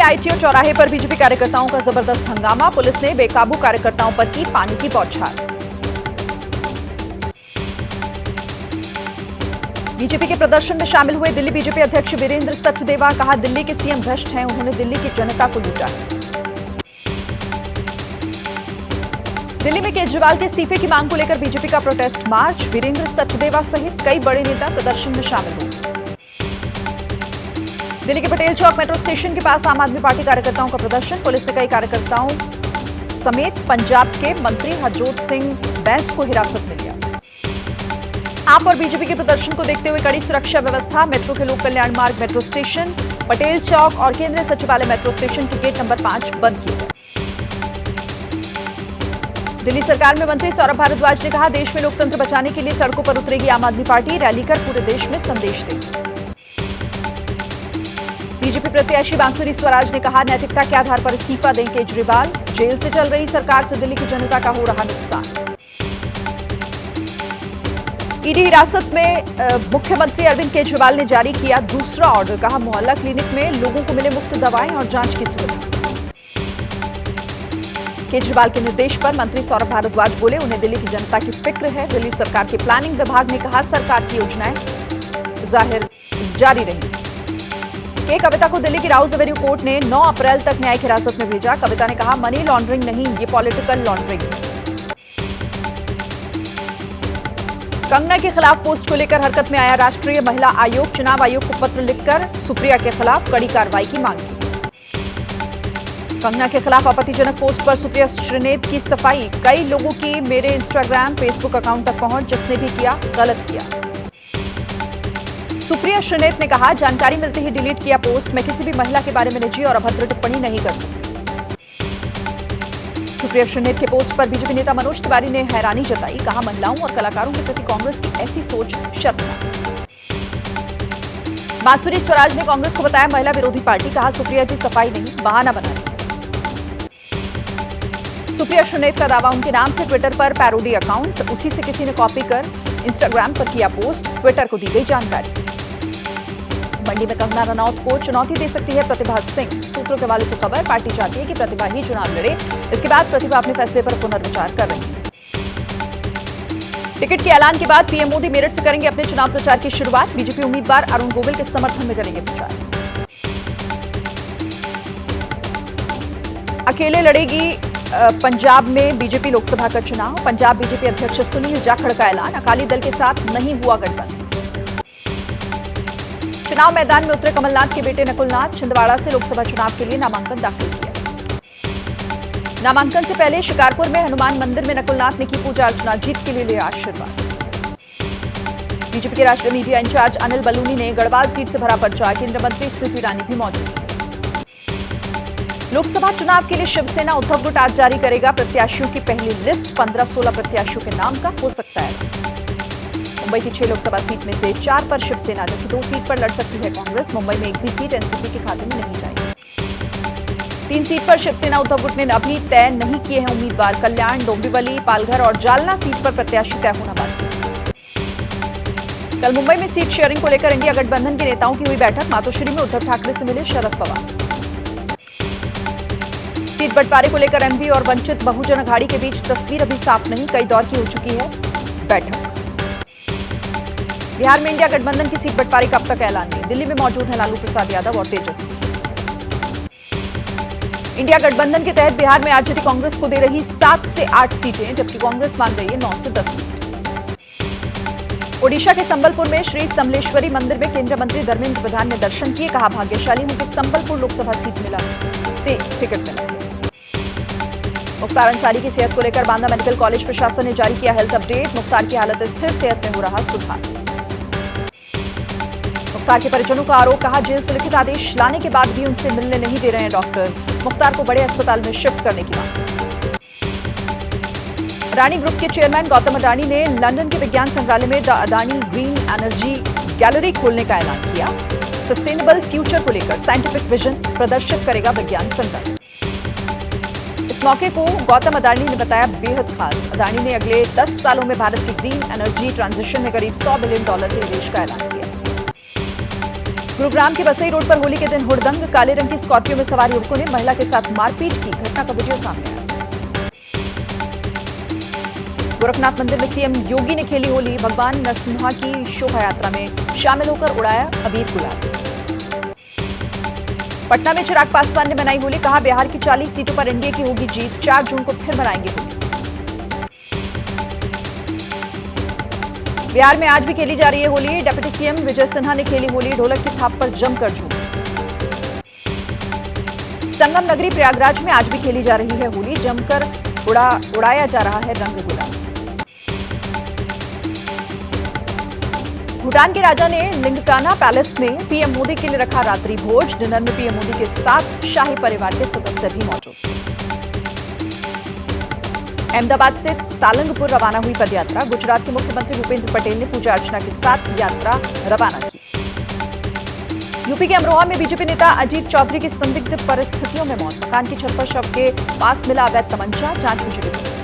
ITO चौराहे पर BJP कार्यकर्ताओं का जबरदस्त हंगामा। पुलिस ने बेकाबू कार्यकर्ताओं पर की पानी की बौछार। बीजेपी के प्रदर्शन में शामिल हुए दिल्ली बीजेपी अध्यक्ष वीरेंद्र सचदेवा। कहा, दिल्ली के सीएम भ्रष्ट हैं, उन्होंने दिल्ली की जनता को लूटा है। दिल्ली में केजरीवाल के इस्तीफे की मांग को लेकर बीजेपी का प्रोटेस्ट मार्च। वीरेंद्र सचदेवा सहित कई बड़े नेता प्रदर्शन में शामिल हुए। दिल्ली के पटेल चौक मेट्रो स्टेशन के पास आम आदमी पार्टी कार्यकर्ताओं का प्रदर्शन। पुलिस ने कई कार्यकर्ताओं समेत पंजाब के मंत्री हरजोत सिंह बैंस को हिरासत में लिया। आप और बीजेपी के प्रदर्शन को देखते हुए कड़ी सुरक्षा व्यवस्था। मेट्रो के लोक कल्याण मार्ग मेट्रो स्टेशन, पटेल चौक और केंद्रीय सचिवालय मेट्रो स्टेशन के गेट नंबर 5 बंद किए गए। दिल्ली सरकार में मंत्री सौरभ भारद्वाज ने कहा, देश में लोकतंत्र बचाने के लिए सड़कों पर उतरेगी आम आदमी पार्टी, रैली कर पूरे देश में संदेश देगी। बीजेपी प्रत्याशी बांसुरी स्वराज ने कहा, नैतिकता के आधार पर इस्तीफा दें केजरीवाल, जेल से चल रही सरकार से दिल्ली की जनता का हो रहा नुकसान। ईडी हिरासत में मुख्यमंत्री अरविंद केजरीवाल ने जारी किया दूसरा ऑर्डर। कहा, मोहल्ला क्लिनिक में लोगों को मिले मुफ्त दवाएं और जांच की सुविधा। केजरीवाल के निर्देश पर मंत्री सौरभ भारद्वाज बोले, उन्हें दिल्ली की जनता की फिक्र है। दिल्ली सरकार के प्लानिंग विभाग ने कहा, सरकार की योजनाएं जारी रही। के कविता को दिल्ली की राउज एवेन्यू कोर्ट ने 9 अप्रैल तक न्यायिक हिरासत में भेजा। कविता ने कहा, मनी लॉन्ड्रिंग नहीं, ये पॉलिटिकल लॉन्ड्रिंग है। कंगना के खिलाफ पोस्ट को लेकर हरकत में आया राष्ट्रीय महिला आयोग। चुनाव आयोग को पत्र लिखकर सुप्रिया के खिलाफ कड़ी कार्रवाई की मांग की। कंगना के खिलाफ आपत्तिजनक पोस्ट पर सुप्रिया श्रीनेत की सफाई। कई लोगों की मेरे इंस्टाग्राम फेसबुक अकाउंट तक पहुंच, जिसने भी किया गलत किया। सुप्रिया श्रीनेत ने कहा, जानकारी मिलते ही डिलीट किया पोस्ट। मैं किसी भी महिला के बारे में निजी और अभद्र टिप्पणी नहीं कर सकती। सुप्रिया श्रीनेत के पोस्ट पर बीजेपी नेता मनोज तिवारी ने हैरानी जताई। कहा, महिलाओं और कलाकारों के प्रति कांग्रेस की ऐसी सोच शर्मनाक। बांसुरी स्वराज ने कांग्रेस को बताया महिला विरोधी पार्टी। कहा, सुप्रिया जी सफाई नहीं, बहाना बना रही। सुप्रिया श्रीनेत का दावा, उनके नाम से ट्विटर पर पैरोडी अकाउंट, उसी से किसी ने कॉपी कर इंस्टाग्राम पर किया पोस्ट। ट्विटर को दी गई जानकारी। मंडी में कंगना रनौत को चुनौती दे सकती है प्रतिभा सिंह। सूत्रों के हवाले से खबर, पार्टी चाहती है कि प्रतिभा ही चुनाव लड़े। इसके बाद प्रतिभा अपने फैसले पर पुनर्विचार कर रही है। टिकट के ऐलान के बाद पीएम मोदी मेरठ से करेंगे अपने चुनाव प्रचार की शुरुआत। बीजेपी उम्मीदवार अरुण गोविल के समर्थन में करेंगे प्रचार। अकेले लड़ेगी पंजाब में बीजेपी लोकसभा का चुनाव। पंजाब बीजेपी अध्यक्ष सुनील जाखड़ का ऐलान, अकाली दल के साथ नहीं हुआ गठबंधन। चुनाव मैदान में उतरे कमलनाथ के बेटे नकुलनाथ। छिंदवाड़ा से लोकसभा चुनाव के लिए नामांकन दाखिल किया। नामांकन से पहले शिकारपुर में हनुमान मंदिर में नकुलनाथ ने की पूजा अर्चना, जीत के लिए लिया आशीर्वाद। बीजेपी के राष्ट्रीय मीडिया इंचार्ज अनिल बलूनी ने गढ़वाल सीट से भरा पर्चा। केंद्रीय मंत्री स्मृति ईरानी भी मौजूद। लोकसभा चुनाव के लिए शिवसेना उद्धव गुट आज जारी करेगा प्रत्याशियों की पहली लिस्ट। 15-16 प्रत्याशियों के नाम का हो सकता है। मुंबई की 6 लोकसभा सीट में से 4 पर शिवसेना, जबकि 2 सीट पर लड़ सकती है कांग्रेस। मुंबई में एक भी सीट एनसीपी के खाते में नहीं जाएगी। 3 सीट पर शिवसेना उद्धव गुट ने अभी तय नहीं किए हैं उम्मीदवार। कल्याण, डोंबिवली, पालघर और जालना सीट पर प्रत्याशी तय होना बाकी। कल मुंबई में सीट शेयरिंग को लेकर इंडिया गठबंधन के नेताओं की हुई बैठक। मातोश्री में उद्धव ठाकरे से मिले शरद पवार। सीट बंटवारे को लेकर एमवी और वंचित बहुजन अघाड़ी के बीच तस्वीर अभी साफ नहीं, कई दौर की हो चुकी है बैठक। बिहार में इंडिया गठबंधन की सीट बंटवारे का अब तक ऐलान नहीं। दिल्ली में मौजूद हैं लालू प्रसाद यादव और तेजस्वी। इंडिया गठबंधन के तहत बिहार में आरजेडी कांग्रेस को दे रही 7 से 8 सीटें, जबकि कांग्रेस मांग रही है 9 से 10 सीट। ओडिशा के संबलपुर में श्री समलेश्वरी मंदिर में केंद्रीय मंत्री धर्मेंद्र प्रधान ने दर्शन किए। कहा, भाग्यशाली हूं कि संबलपुर लोकसभा सीट से टिकट मिला। मुख्तार अंसारी की सेहत को लेकर बांदा मेडिकल कॉलेज प्रशासन ने जारी किया हेल्थ अपडेट। मुख्तार की हालत स्थिर, सेहत में हो रहा सुधार। मुख्तार के परिजनों का आरोप। कहा, जेल से लिखित आदेश लाने के बाद भी उनसे मिलने नहीं दे रहे हैं डॉक्टर। मुख्तार को बड़े अस्पताल में शिफ्ट करने की मांग। अडानी ग्रुप के चेयरमैन गौतम अडानी ने लंदन के विज्ञान संग्रहालय में the Adani green energy gallery खोलने का ऐलान किया। सस्टेनेबल फ्यूचर को लेकर साइंटिफिक विजन प्रदर्शित करेगा विज्ञान संग्रहालय। इस मौके को गौतम अडानी ने बताया बेहद खास। अडानी ने अगले 10 सालों में भारत की ग्रीन एनर्जी ट्रांजिशन में करीब $100 बिलियन के निवेश का ऐलान किया। गुरुग्राम के बसई रोड पर होली के दिन हुड़दंग, काले रंग की स्कॉर्पियो में सवार युवकों ने महिला के साथ मारपीट की। घटना का वीडियो सामने आया। गोरखनाथ मंदिर में सीएम योगी ने खेली होली, भगवान नरसिम्हा की शोभा यात्रा में शामिल होकर उड़ाया अबीर गुलाल। पटना में चिराग पासवान ने मनाई होली, कहा बिहार की 40 सीटों पर एनडीए की होगी जीत, 4 जून को फिर मनाएंगे होली। बिहार में आज भी खेली जा रही है होली, डिप्टी सीएम विजय सिन्हा ने खेली होली, ढोलक की थाप पर जमकर झूम। संगम नगरी प्रयागराज में आज भी खेली जा रही है होली, जमकर उड़ाया जा रहा है रंग गुलाल। भूटान के राजा ने लिंगकाना पैलेस में पीएम मोदी के लिए रखा रात्रि भोज, डिनर में पीएम मोदी के साथ शाही परिवार के सदस्य भी मौजूद। अहमदाबाद से सालंगपुर रवाना हुई पदयात्रा, गुजरात के मुख्यमंत्री भूपेंद्र पटेल ने पूजा अर्चना के साथ यात्रा रवाना की। यूपी के अमरोहा में बीजेपी नेता अजीत चौधरी की संदिग्ध परिस्थितियों में मौत, मकान की छत पर शव के पास मिला अवैध तमंचा, जांच में जुटी पुलिस।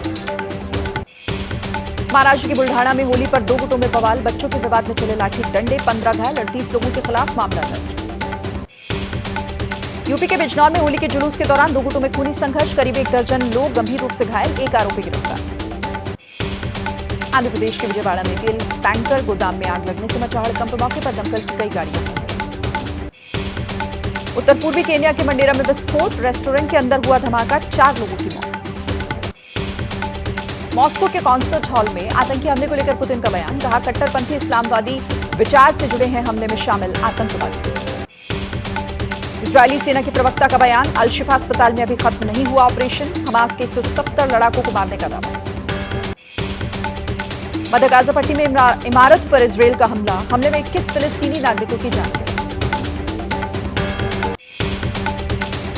महाराष्ट्र के बुल्ढाना में होली पर 2 गुटों में बवाल, बच्चों के विवाद में चले लाठी डंडे, 15 घायल, 38 लोगों के खिलाफ मामला दर्ज। यूपी के बिजनौर में होली के जुलूस के दौरान 2 गुटों में खूनी संघर्ष, करीब 1 दर्जन लोग गंभीर रूप से घायल, 1 आरोपी गिरफ्तार। आंध्र प्रदेश के विजयवाड़ा में तेल टैंकर गोदाम में आग लगने से मचा हड़कंप, मौके पर दमकल की कई गाड़ियां पहुंची। उत्तर पूर्वी केन्या के मंडेरा में विस्फोट, रेस्टोरेंट के अंदर हुआ धमाका, 4 लोगों की मौत। मॉस्को के कॉन्सर्ट हॉल में आतंकी हमले को लेकर पुतिन का बयान, कहा कट्टरपंथी इस्लामवादी विचार से जुड़े हैं हमले में शामिल आतंकवादी। इजरायली सेना के प्रवक्ता का बयान, अल शिफा अस्पताल में अभी खत्म नहीं हुआ ऑपरेशन, हमास के 170 लड़ाकों को मारने का दावा। मध्य गाजा पट्टी में इमारत पर इजरायल का हमले में 21 फिलिस्तीनी नागरिकों की जान।